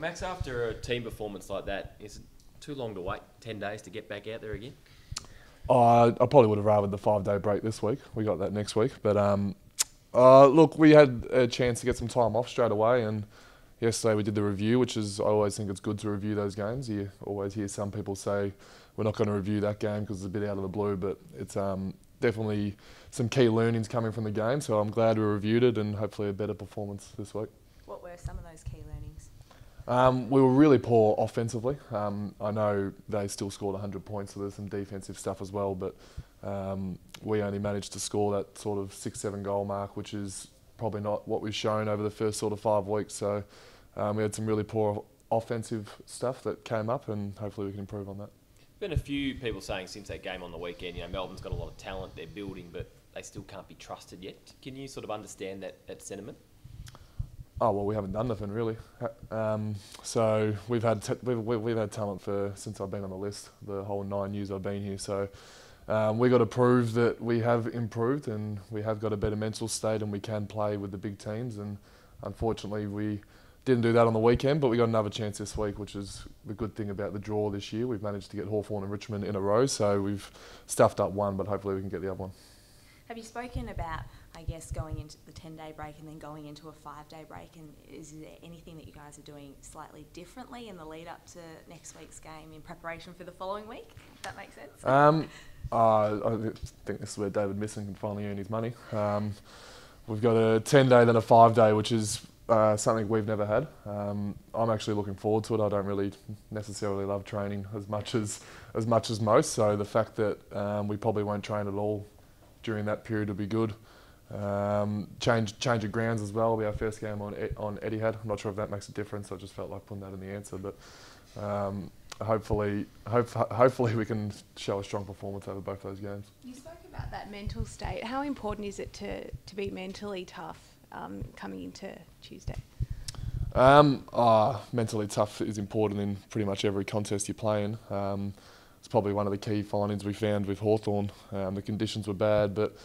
Max, after a team performance like that, is it too long to wait, 10 days to get back out there again? I probably would have rathered the 5-day break this week. We got that next week. But look, we had a chance to get some time off straight away, and yesterday we did the review, which is, I always think it's good to review those games. You always hear some people say, we're not going to review that game because it's a bit out of the blue, but it's definitely some key learnings coming from the game, so I'm glad we reviewed it and hopefully a better performance this week. What were some of those key learnings? We were really poor offensively. I know they still scored 100 points, so there's some defensive stuff as well, but we only managed to score that sort of 6-7 goal mark, which is probably not what we've shown over the first sort of 5 weeks. So we had some really poor offensive stuff that came up, and hopefully we can improve on that. Been a few people saying since that game on the weekend, Melbourne's got a lot of talent, they're building, but they still can't be trusted yet. Can you sort of understand that sentiment? Oh well, we haven't done nothing really. So we've had talent since I've been on the list, the whole 9 years I've been here. So we got to prove that we have improved and we have got a better mental state and we can play with the big teams. And unfortunately, we didn't do that on the weekend, but we got another chance this week, which is the good thing about the draw this year. We've managed to get Hawthorn and Richmond in a row, so we've stuffed up one, but hopefully we can get the other one. Have you spoken about, I guess, going into the 10-day break and then going into a 5-day break? And is there anything that you guys are doing slightly differently in the lead up to next week's game in preparation for the following week? If that makes sense. I think this is where David Misson can finally earn his money. We've got a 10-day, then a 5-day, which is something we've never had. I'm actually looking forward to it. I don't really necessarily love training as much as most. So the fact that we probably won't train at all during that period will be good. Change of grounds as well. It'll be our first game on Etihad. I'm not sure if that makes a difference. I just felt like putting that in the answer, but hopefully we can show a strong performance over both those games. You spoke about that mental state. How important is it to be mentally tough coming into Tuesday? Mentally tough is important in pretty much every contest you play in. It's probably one of the key findings we found with Hawthorn. The conditions were bad, but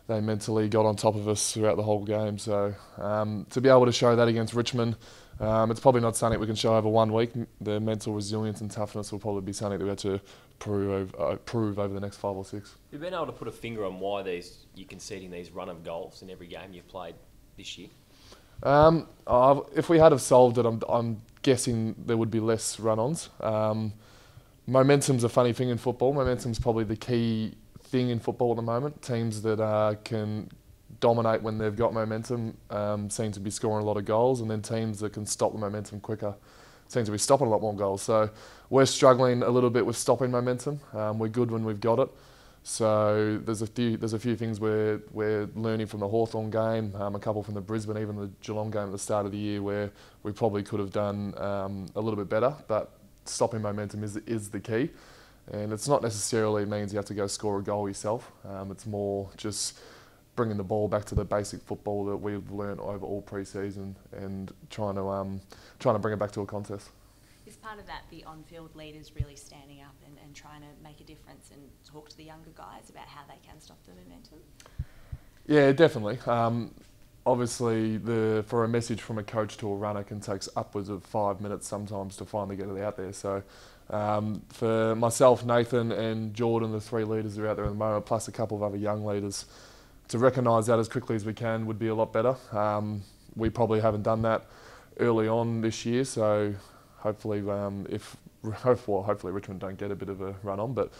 they mentally got on top of us throughout the whole game. So to be able to show that against Richmond, it's probably not something we can show over 1 week. The mental resilience and toughness will probably be something that we have to prove over the next 5 or 6. You've been able to put a finger on why you're conceding these run of goals in every game you've played this year? If we had have solved it, I'm guessing there would be less run-ons. Momentum's a funny thing in football. Momentum's probably the key thing in football at the moment. Teams that can dominate when they've got momentum seem to be scoring a lot of goals, and then teams that can stop the momentum quicker seem to be stopping a lot more goals. So we're struggling a little bit with stopping momentum. We're good when we've got it. So there's a few things we're learning from the Hawthorn game, a couple from the Brisbane, even the Geelong game at the start of the year, where we probably could have done a little bit better. But stopping momentum is the key, and it's not necessarily means you have to go score a goal yourself. It's more just bringing the ball back to the basic football that we've learned over all pre-season and trying to bring it back to a contest. Is part of that the on-field leaders really standing up and trying to make a difference and talk to the younger guys about how they can stop the momentum? Yeah, definitely. Obviously, for a message from a coach to a runner can take upwards of 5 minutes sometimes to finally get it out there. So for myself, Nathan and Jordan, the 3 leaders that are out there at the moment, plus a couple of other young leaders, to recognise that as quickly as we can would be a lot better. We probably haven't done that early on this year, so hopefully Richmond don't get a bit of a run on, but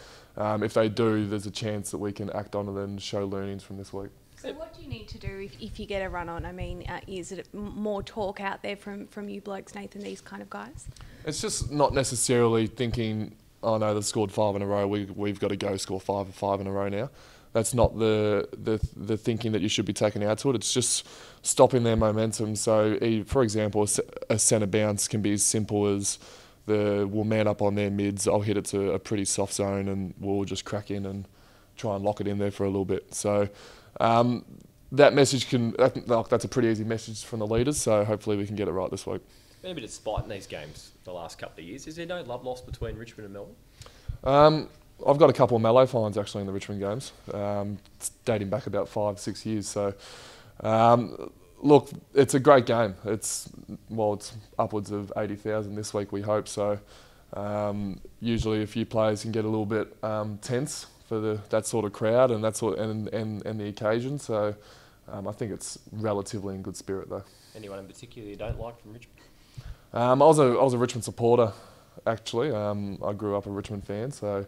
if they do, there's a chance that we can act on it and show learnings from this week. So what do you need to do if you get a run on? I mean, is it more talk out there from you blokes, Nathan, these kind of guys? It's just not necessarily thinking, oh no, they've scored 5 in a row, we've got to go score 5 in a row now. That's not the thinking that you should be taking out to it. It's just stopping their momentum. So, for example, a centre bounce can be as simple as we'll man up on their mids, I'll hit it to a pretty soft zone and we'll just crack in and try and lock it in there for a little bit. So that message that's a pretty easy message from the leaders, so hopefully we can get it right this week. Been a bit of spite in these games the last couple of years. Is there no love lost between Richmond and Melbourne? I've got a couple of mellow fines actually in the Richmond games. It's dating back about 5-6 years. So look, it's a great game. It's upwards of 80,000 this week, we hope. So usually a few players can get a little bit tense for that sort of crowd and the occasion. So I think it's relatively in good spirit though. Anyone in particular you don't like from Richmond? I was a Richmond supporter, actually. I grew up a Richmond fan, so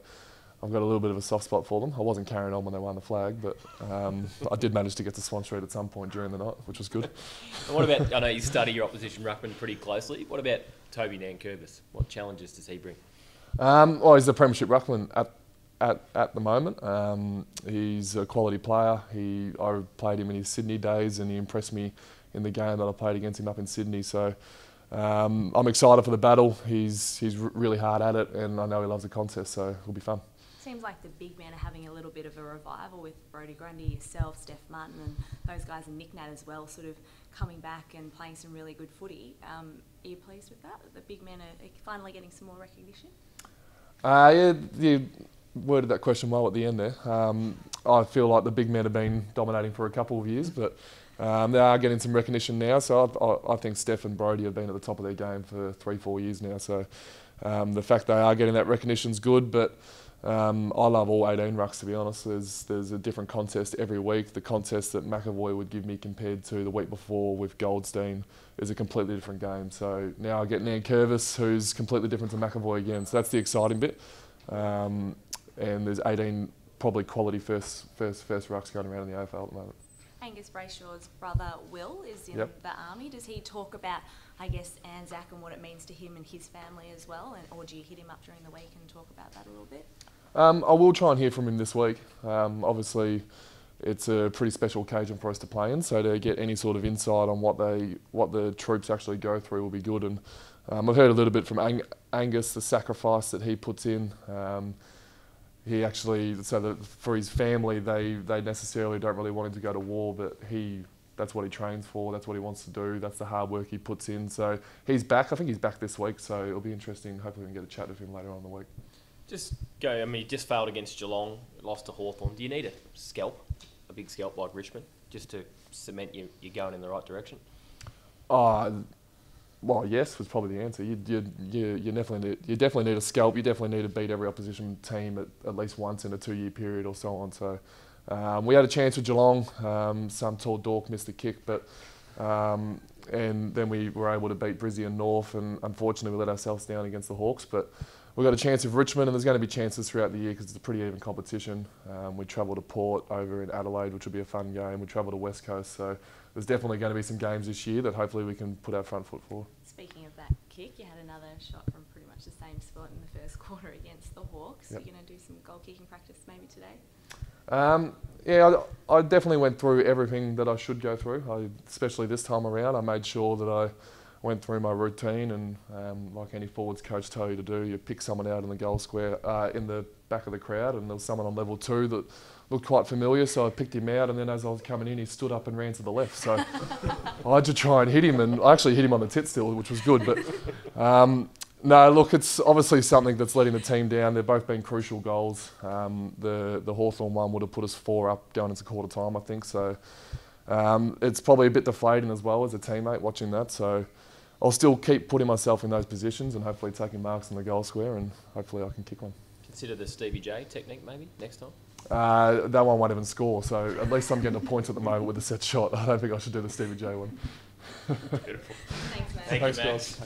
I've got a little bit of a soft spot for them. I wasn't carrying on when they won the flag, but I did manage to get to Swan Street at some point during the night, which was good. And what about, I know you study your opposition ruckman pretty closely. What about Toby Nankervis? What challenges does he bring? He's the premiership ruckman at the moment. He's a quality player. I played him in his Sydney days, and he impressed me in the game that I played against him up in Sydney. So I'm excited for the battle. He's really hard at it, and I know he loves the contest, so it'll be fun. Seems like the big men are having a little bit of a revival with Brodie Grundy, yourself, Steph Martin, and those guys, and Nick Nat as well, sort of coming back and playing some really good footy. Are you pleased with that? The big men are finally getting some more recognition? Yeah, you worded that question well at the end there. I feel like the big men have been dominating for a couple of years, but they are getting some recognition now. So I think Steph and Brodie have been at the top of their game for 3-4 years now. So the fact they are getting that recognition is good, but I love all 18 rucks, to be honest. There's a different contest every week. The contest that McAvoy would give me compared to the week before with Goldstein is a completely different game. So now I get Nankervis, who's completely different to McAvoy again. So that's the exciting bit. And there's 18 probably quality first rucks going around in the AFL at the moment. Angus Brayshaw's brother Will is in the army. Does he talk about, I guess, Anzac and what it means to him and his family as well? Or do you hit him up during the week and talk about that a little bit? I will try and hear from him this week. Obviously, it's a pretty special occasion for us to play in, so to get any sort of insight on what the troops actually go through will be good. And I've heard a little bit from Angus, the sacrifice that he puts in. He actually, so that for his family, they necessarily don't really want him to go to war, but that's what he trains for, that's what he wants to do, that's the hard work he puts in. So he's back. I think he's back this week, so it'll be interesting. Hopefully we can get a chat with him later on in the week. You just failed against Geelong, lost to Hawthorn. Do you need a big scalp like Richmond, just to cement you're going in the right direction? Well, yes was probably the answer. You definitely need a scalp. You definitely need to beat every opposition team at least once in a 2-year period or so on. So we had a chance with Geelong. Some tall dork missed the kick, but and then we were able to beat Brizzy and North, and unfortunately we let ourselves down against the Hawks. But we got a chance with Richmond, and there's going to be chances throughout the year because it's a pretty even competition. We travel to Port over in Adelaide, which will be a fun game. We travel to West Coast, so there's definitely going to be some games this year that hopefully we can put our front foot for. Speaking of that kick, you had another shot from pretty much the same spot in the first quarter against the Hawks. Yep. You're going to do some goal kicking practice maybe today? Yeah, I definitely went through everything that I should go through, especially this time around. I made sure that I went through my routine, and like any forwards coach tell you to do, you pick someone out in the goal square, in the back of the crowd, and there was someone on level 2 that looked quite familiar, so I picked him out, and then as I was coming in, he stood up and ran to the left. So I had to try and hit him, and I actually hit him on the tit still, which was good. But no, look, it's obviously something that's letting the team down. They've both been crucial goals. The Hawthorn one would have put us 4 up going into quarter time, I think. So it's probably a bit deflating as well as a teammate watching that. So I'll still keep putting myself in those positions and hopefully taking marks in the goal square, and hopefully I can kick one. Consider the Stevie J technique maybe next time? That one won't even score, so at least I'm getting a point at the moment with a set shot. I don't think I should do the Stevie J one. Beautiful. Thanks, mate. Thank you, Thanks, guys.